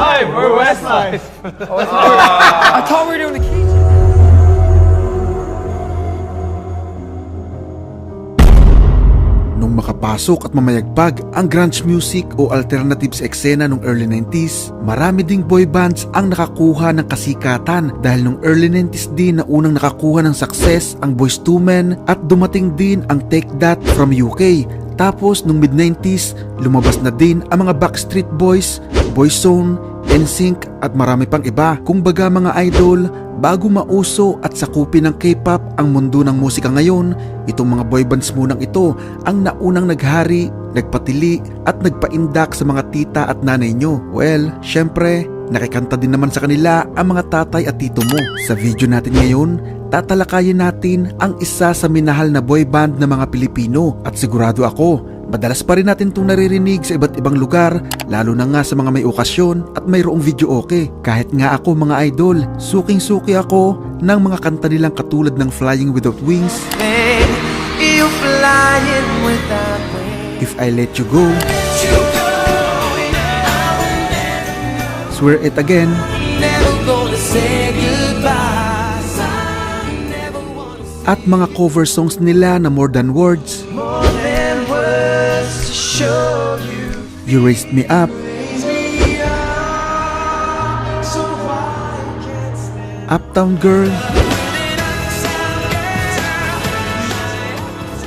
Live, we're Westlife. I thought we were doing the key. Nung makapasok at mamayagpag ang grunge music o alternatives eksena nung early 90s, marami ding boy bands ang nakakuha ng kasikatan dahil nung early 90s din na unang nakakuha ng success ang Boyz II Men at dumating din ang Take That from UK. Tapos nung mid-90s, lumabas na din ang mga Backstreet Boys, Boyzone, NSYNC at marami pang iba. Kung baga mga idol, bago mauso at sakupin ng K-pop ang mundo ng musika ngayon, itong mga boy bands munang ito ang naunang naghari, nagpatili at nagpaindak sa mga tita at nanay nyo. Well, syempre, nakikanta din naman sa kanila ang mga tatay at tito mo. Sa video natin ngayon, tatalakayin natin ang isa sa minahal na boy band ng mga Pilipino at sigurado ako, madalas pa rin natin itong naririnig sa iba't ibang lugar, lalo na nga sa mga may okasyon at mayroong video okay. Kahit nga ako mga idol, suking-suki ako ng mga kanta nilang katulad ng Flying Without Wings, If I Let You Go, Swear It Again, at mga cover songs nila na More Than Words, You Raised Me Up, Uptown Girl,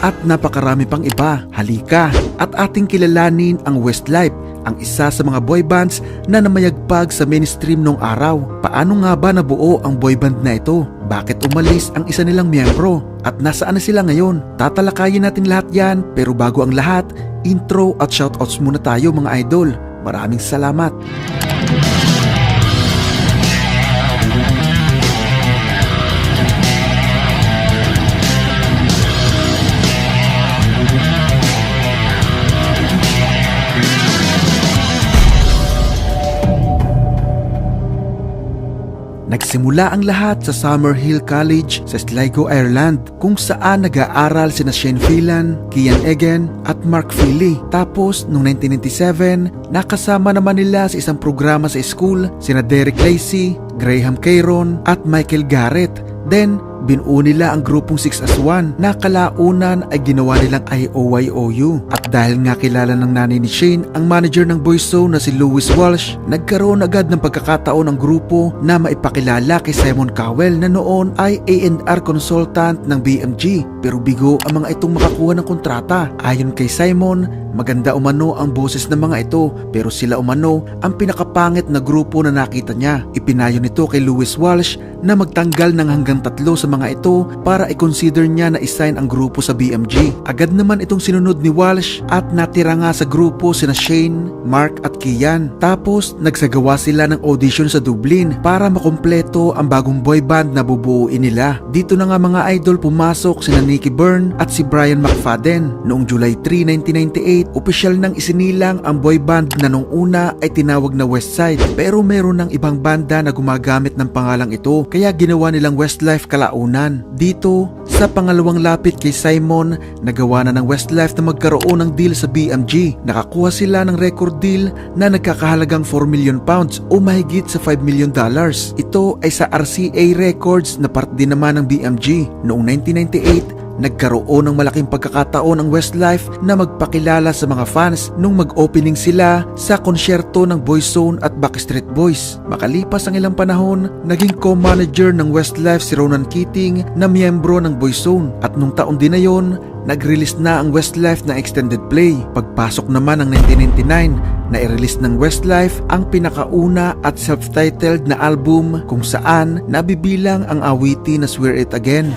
at napakarami pang iba. Halika at ating kilalanin ang Westlife, ang isa sa mga boy bands na namayagpag sa mainstream nung araw. Paano nga ba nabuo ang boy band na ito? Bakit umalis ang isa nilang miyembro? At nasaan na sila ngayon? Tatalakayin natin lahat yan, pero bago ang lahat, intro at shoutouts muna tayo mga idol. Maraming salamat. Nagsimula ang lahat sa Summerhill College sa Sligo, Ireland, kung saan nag-aaral sina Shane Phelan, Kian Egan at Mark Feely. Tapos noong 1997, nakasama naman nila sa isang programa sa school sina Derek Lacey, Graham Caron at Michael Garrett. Then, binuo nila ang grupong 6 as 1 na kalaunan ay ginawa nilang IOYOU. At dahil nga kilala ng nanay ni Shane ang manager ng Boyzone na si Louis Walsh, nagkaroon agad ng pagkakataon ng grupo na maipakilala kay Simon Cowell na noon ay A&R consultant ng BMG. Pero bigo ang mga itong makakuha ng kontrata. Ayon kay Simon, maganda umano ang boses ng mga ito, pero sila umano ang pinakapangit na grupo na nakita niya. Ipinayo nito kay Louis Walsh na magtanggal ng hanggang 3 sa mga ito para i-consider niya na isign ang grupo sa BMG. Agad naman itong sinunod ni Walsh at natira nga sa grupo sina Shane, Mark at Kian. Tapos nagsagawa sila ng audition sa Dublin para makumpleto ang bagong boy band na bubuuin nila. Dito na nga mga idol pumasok sina Nicky Byrne at si Brian McFadden. Noong July 3, 1998, opisyal nang isinilang ang boy band na nung una ay tinawag na Westside, pero meron ng ibang banda na gumagamit ng pangalang ito, kaya ginawa nilang Westlife kalaunan. Dito, sa pangalawang lapit kay Simon, nagawa na ng Westlife na magkaroon ng deal sa BMG. Nakakuha sila ng record deal na nagkakahalagang 4 million pounds o mahigit sa $5 million. Ito ay sa RCA Records na part din naman ng BMG. Noong 1998, nagkaroon ng malaking pagkakataon ang Westlife na magpakilala sa mga fans nung mag-opening sila sa konsyerto ng Boyzone at Backstreet Boys. Makalipas ang ilang panahon, naging co-manager ng Westlife si Ronan Keating na miyembro ng Boyzone. At nung taon din na yon, nag-release na ang Westlife ng extended play. Pagpasok naman ng 1999, na-release ng Westlife ang pinakauna at self-titled na album kung saan nabibilang ang awitin na Swear It Again,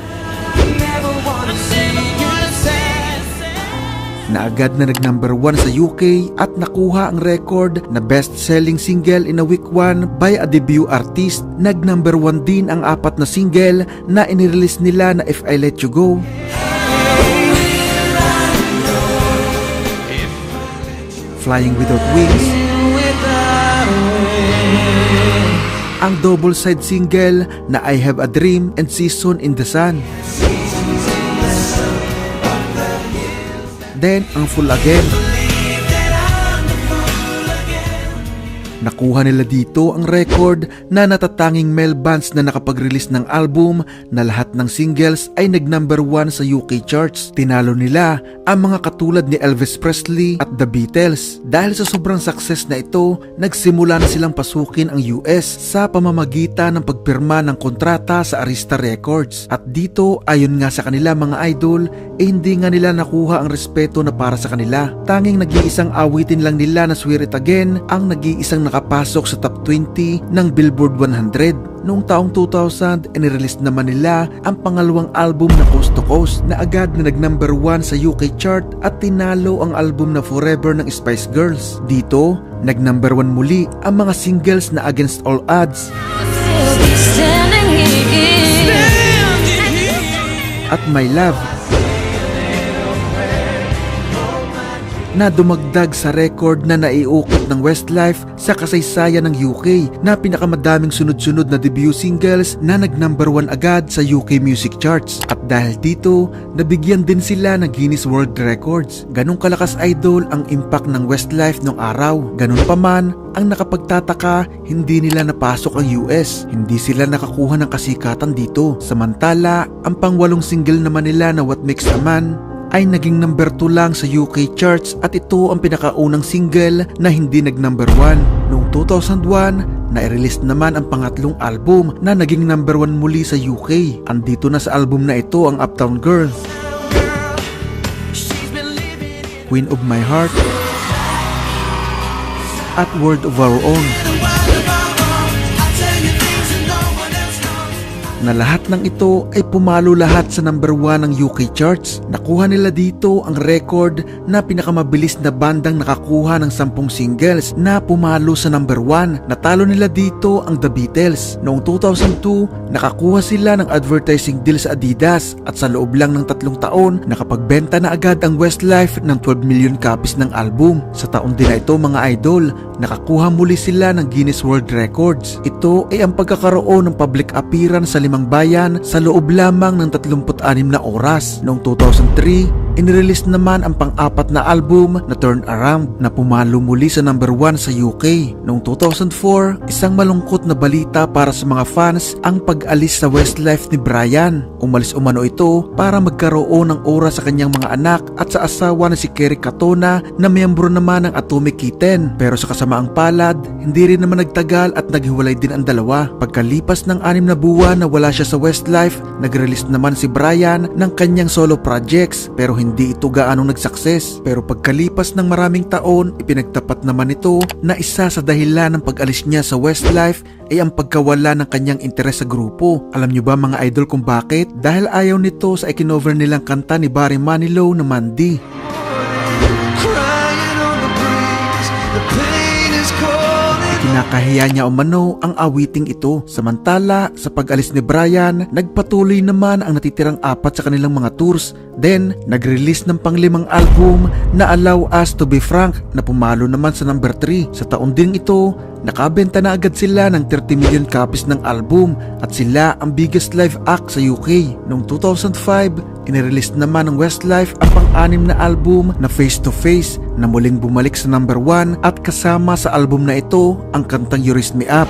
na agad na nag-number 1 sa UK at nakuha ang record na best-selling single in a week 1 by a debut artist. Nag-number 1 din ang 4 na single na inirelease nila na If I Let You Go, Flying Without Wings, ang double-side single na I Have a Dream and Season in the Sun. Then, ang Full Again. Nakuha nila dito ang record na natatanging male bands na nakapag-release ng album na lahat ng singles ay nag-number 1 sa UK charts. Tinalo nila ang mga katulad ni Elvis Presley at The Beatles. Dahil sa sobrang success na ito, nagsimula na silang pasukin ang US sa pamamagitan ng pagpirma ng kontrata sa Arista Records. At dito, ayon nga sa kanila mga idol, hindi nga nila nakuha ang respeto na para sa kanila. Tanging nag-iisang awitin lang nila na Swear It Again ang nag-iisang nakapasok sa top 20 ng Billboard 100. Noong taong 2000, inirelease naman nila ang pangalawang album na Coast to Coast na agad na nag-number 1 sa UK chart at tinalo ang album na Forever ng Spice Girls. Dito, nag-number 1 muli ang mga singles na Against All Odds at My Love, na dumagdag sa record na naiukot ng Westlife sa kasaysayan ng UK na pinakamadaming sunod-sunod na debut singles na nag-number 1 agad sa UK music charts. At dahil dito, nabigyan din sila ng Guinness World Records. Ganong kalakas idol ang impact ng Westlife nung araw. Ganon pa man, ang nakapagtataka, hindi nila napasok ang US. Hindi sila nakakuha ng kasikatan dito. Samantala, ang pang-8 single naman nila na What Makes a Man ay naging number 2 lang sa UK charts at ito ang pinakaunang single na hindi nag-number 1. Noong 2001, na-release naman ang pangatlong album na naging number 1 muli sa UK. Andito na sa album na ito ang Uptown Girl, Queen of My Heart at World of Our Own, na lahat ng ito ay pumalo lahat sa number 1 ng UK charts. Nakuha nila dito ang record na pinakamabilis na bandang nakakuha ng 10 singles na pumalo sa number 1. Natalo nila dito ang The Beatles. Noong 2002, nakakuha sila ng advertising deal sa Adidas at sa loob lang ng 3 taon, nakapagbenta na agad ang Westlife ng 12 million copies ng album. Sa taon din na ito mga idol, nakakuha muli sila ng Guinness World Records. Ito ay ang pagkakaroon ng public appearance sa 5 bayan sa loob lamang ng 36 na oras. Noong 2003, inirelease naman ang pang-4 na album na Turn Around na pumalo muli sa number 1 sa UK. Noong 2004, isang malungkot na balita para sa mga fans ang pag-alis sa Westlife ni Brian. Umalis umano ito para magkaroon ng oras sa kanyang mga anak at sa asawa na si Kerry Katona na miyembro naman ng Atomic Kitten. Pero sa kasamaang palad, hindi rin naman nagtagal at naghiwalay din ang dalawa. Pagkalipas ng 6 na buwan na wala siya sa Westlife, nag-release naman si Brian ng kanyang solo projects pero hindi ito gaanong nag-success. Pero pagkalipas ng maraming taon, ipinagtapat naman ito na isa sa dahilan ng pag-alis niya sa Westlife ay ang pagkawala ng kanyang interes sa grupo. Alam nyo ba mga idol kung bakit? Dahil ayaw nito sa ikinover nilang kanta ni Barry Manilow na Mandy. Kinakahiya niya umano ang awiting ito. Samantala, sa pag-alis ni Brian, nagpatuloy naman ang natitirang 4 sa kanilang mga tours. Then, nag-release ng pang-5 album na Allow Us to Be Frank na pumalo naman sa number 3. Sa taon din ito, nakabenta na agad sila ng 30 million copies ng album at sila ang biggest live act sa UK. Noong 2005, inirelease naman ng Westlife ang pang-6 na album na Face to Face na muling bumalik sa number 1 at kasama sa album na ito ang kantang You Raise Me Up.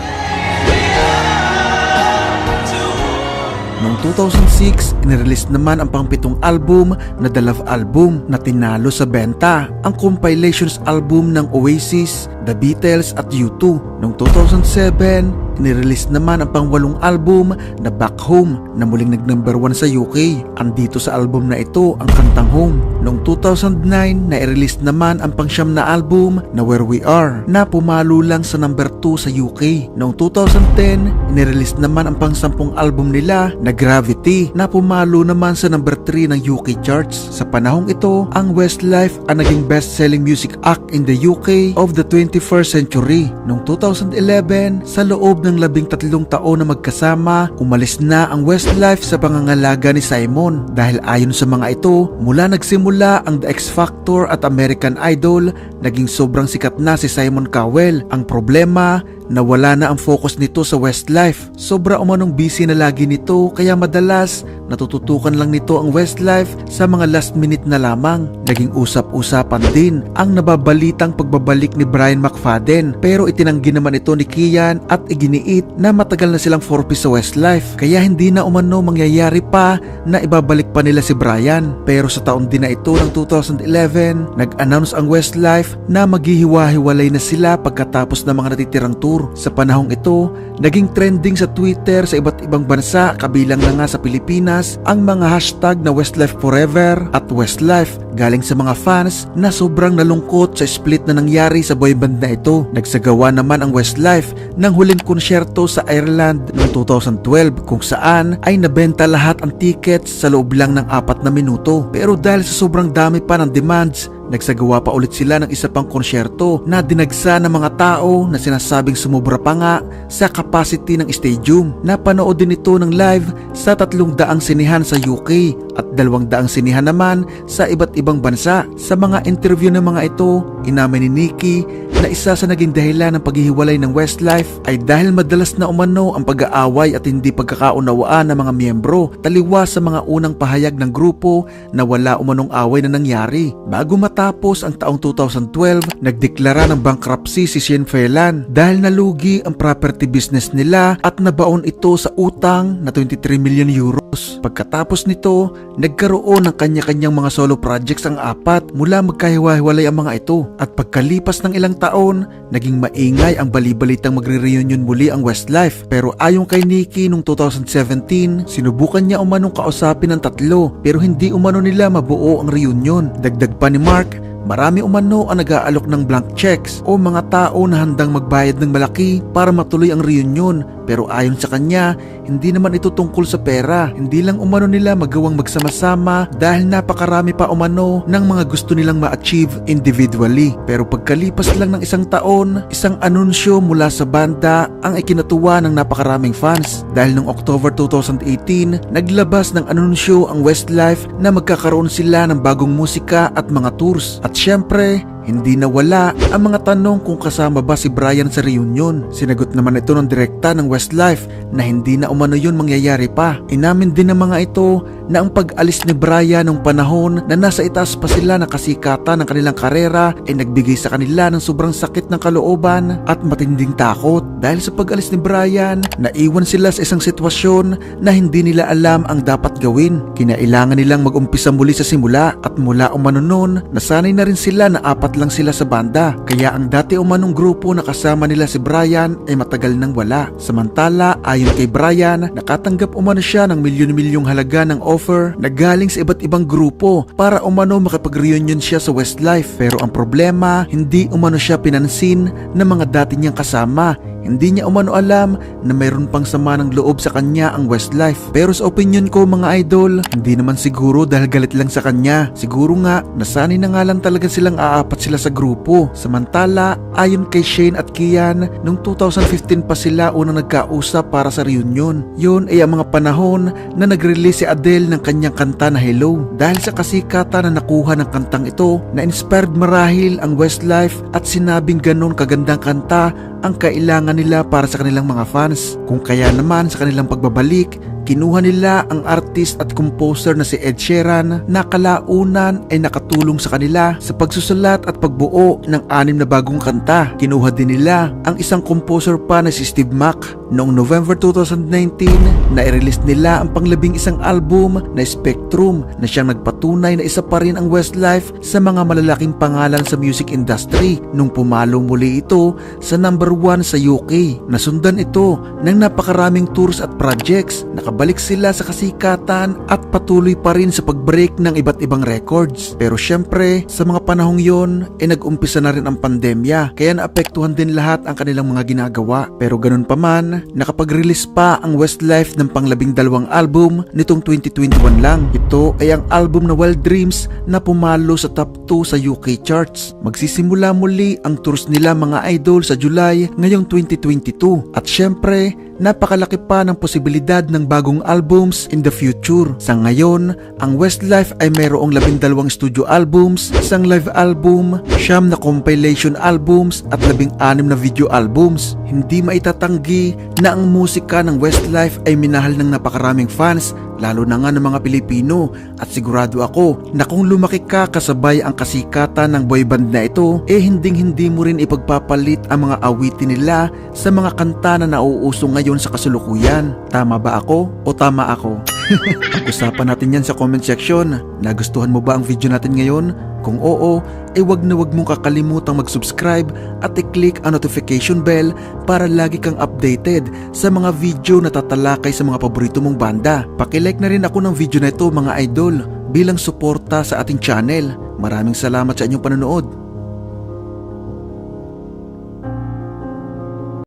Noong 2006, inirelease naman ang pang-7 album na The Love Album na tinalo sa benta ang compilations album ng Oasis, The Beatles at U2. Noong 2007, inirelease naman ang pang-8 album na Back Home na muling nag-number 1 sa UK. Andito sa album na ito ang kantang Home. Noong 2009, na-release naman ang pang-9 na album na Where We Are na pumalo lang sa number 2 sa UK. Noong 2010, inirelease naman ang pang-10 album nila na Gravity na pumalo naman sa number 3 ng UK charts. Sa panahong ito, ang Westlife ang naging best-selling music act in the UK of the 21st century. Noong 2011, sa loob ng 13 taon na magkasama, umalis na ang Westlife sa pangangalaga ni Simon. Dahil ayon sa mga ito, mula nagsimula ang The X Factor at American Idol, naging sobrang sikat na si Simon Cowell. Ang problema, nawala na ang focus nito sa Westlife. Sobra umanong busy na lagi nito kaya madalas natututukan lang nito ang Westlife sa mga last minute na lamang. Naging usap-usapan din ang nababalitang pagbabalik ni Brian McFadden pero itinanggi naman ito ni Kian at iginiit na matagal na silang 4-piece sa Westlife kaya hindi na umano mangyayari pa na ibabalik pa nila si Brian. Pero sa taon din na ito ng 2011, nag-announce ang Westlife na maghihiwa-hiwalay na sila pagkatapos ng mga natitirang tour. Sa panahong ito, naging trending sa Twitter sa iba't ibang bansa kabilang na nga sa Pilipinas ang mga hashtag na Westlife Forever at Westlife galing sa mga fans na sobrang nalungkot sa split na nangyari sa boyband na ito. Nagsagawa naman ang Westlife ng huling konsyerto sa Ireland noong 2012 kung saan ay nabenta lahat ang tickets sa loob lang ng 4 na minuto. Pero dahil sa sobrang dami pa ng demands, nagsagawa pa ulit sila ng isa pang konsyerto na dinagsa ng mga tao na sinasabing sumubra pa nga sa capacity ng stadium. Napanood din ito ng live sa 300 sinihan sa UK at 200 sinihan naman sa iba't ibang bansa. Sa mga interview ng mga ito, inamin ni Nikki na isa sa naging dahilan ng paghihiwalay ng Westlife ay dahil madalas na umano ang pag-aaway at hindi pagkakaunawaan ng mga miyembro, taliwas sa mga unang pahayag ng grupo na wala umanong away na nangyari. Bago matapos ang taong 2012, nagdeklara ng bankruptcy si Shane Phelan dahil nalugi ang property business nila at nabaon ito sa utang na 23 million euros. Pagkatapos nito, nagkaroon ng kanya-kanyang mga solo projects ang 4 mula magkahiwa-hiwalay ang mga ito. At pagkalipas ng ilang taon, naging maingay ang balibalitang magre-reunion muli ang Westlife. Pero ayon kay Nikki noong 2017, sinubukan niya umanong kausapin ng 3 pero hindi umano nila mabuo ang reunion. Dagdag pa ni Mark, marami umano ang nag-aalok ng blank checks o mga tao na handang magbayad ng malaki para matuloy ang reunion. Pero ayon sa kanya, hindi naman ito tungkol sa pera. Hindi lang umano nila magawang magsama-sama dahil napakarami pa umano ng mga gusto nilang ma-achieve individually. Pero pagkalipas lang ng isang taon, isang anunsyo mula sa banda ang ikinatuwa ng napakaraming fans. Dahil noong October 2018, naglabas ng anunsyo ang Westlife na magkakaroon sila ng bagong musika at mga tours. At syempre, hindi nawala ang mga tanong kung kasama ba si Brian sa reunion. Sinagot naman ito ng direkta ng Westlife na hindi na umano yun mangyayari pa. Inamin din ng mga ito na ang pag-alis ni Brian nung panahon na nasa itaas pa sila ng kasikatan ng kanilang karera ay nagbigay sa kanila ng sobrang sakit ng kalooban at matinding takot. Dahil sa pag-alis ni Brian, naiwan sila sa isang sitwasyon na hindi nila alam ang dapat gawin. Kinailangan nilang mag-umpisa muli sa simula at mula umano nun, nasanay na rin sila na 4 lang sila sa banda. Kaya ang dati umanong grupo na kasama nila si Brian ay matagal nang wala. Samantala, ayon kay Brian, nakatanggap umano siya ng milyon-milyong halaga ng offer na galing sa iba't ibang grupo para umano makipag-reunion siya sa Westlife. Pero ang problema, hindi umano siya pinansin ng mga dati niyang kasama. Hindi niya umano alam na mayroon pang sama ng loob sa kanya ang Westlife. Pero sa opinion ko mga idol, hindi naman siguro dahil galit lang sa kanya. Siguro nga, nasanay na nga lang talaga silang aapat sila sa grupo. Samantala, ayon kay Shane at Kian, noong 2015 pa sila unang nagkausap para sa reunion. Yun ay ang mga panahon na nag-release si Adele ng kanyang kanta na Hello. Dahil sa kasikatan na nakuha ng kantang ito, na-inspired marahil ang Westlife at sinabing ganon kagandang kanta ang kailangan nila para sa kanilang mga fans. Kung kaya naman sa kanilang pagbabalik, kinuha nila ang artist at composer na si Ed Sheeran na kalaunan ay nakatulong sa kanila sa pagsusulat at pagbuo ng 6 na bagong kanta. Kinuha din nila ang isang composer pa na si Steve Mac. Noong November 2019, na-release nila ang pang-11 album na Spectrum na siyang nagpatunay na isa pa rin ang Westlife sa mga malalaking pangalan sa music industry nung pumalo muli ito sa number 1 sa UK. Nasundan ito ng napakaraming tours at projects. Nakabalik sila sa kasikatan at patuloy pa rin sa pag-break ng iba't ibang records. Pero syempre, sa mga panahong yon, nag-umpisa na rin ang pandemya kaya naapektuhan din lahat ang kanilang mga ginagawa. Pero ganun pa man, nakapag-release pa ang Westlife ng pang-12 album nitong 2021 lang. Ito ay ang album na Wild Dreams na pumalo sa top 2 sa UK charts. Magsisimula muli ang tours nila mga idol sa July ngayong 2022. At syempre, napakalaki pa ng posibilidad ng bagong albums in the future. Sa ngayon, ang Westlife ay mayroong 12 studio albums, isang live album, 9 na compilation albums at 16 na video albums. Hindi maitatanggi na ang musika ng Westlife ay minahal ng napakaraming fans, lalo na nga ng mga Pilipino, at sigurado ako na kung lumaki ka kasabay ang kasikatan ng boyband na ito, hinding-hindi mo rin ipagpapalit ang mga awitin nila sa mga kanta na nauuso ngayon sa kasalukuyan. Tama ba ako o tama ako? Pag-usapan natin yan sa comment section. Nagustuhan mo ba ang video natin ngayon? Kung oo, wag na wag mong kakalimutang mag-subscribe at i-click ang notification bell para lagi kang updated sa mga video na tatalakay sa mga paborito mong banda. Paki-like na rin ako ng video na ito mga idol bilang suporta sa ating channel. Maraming salamat sa inyong panonood.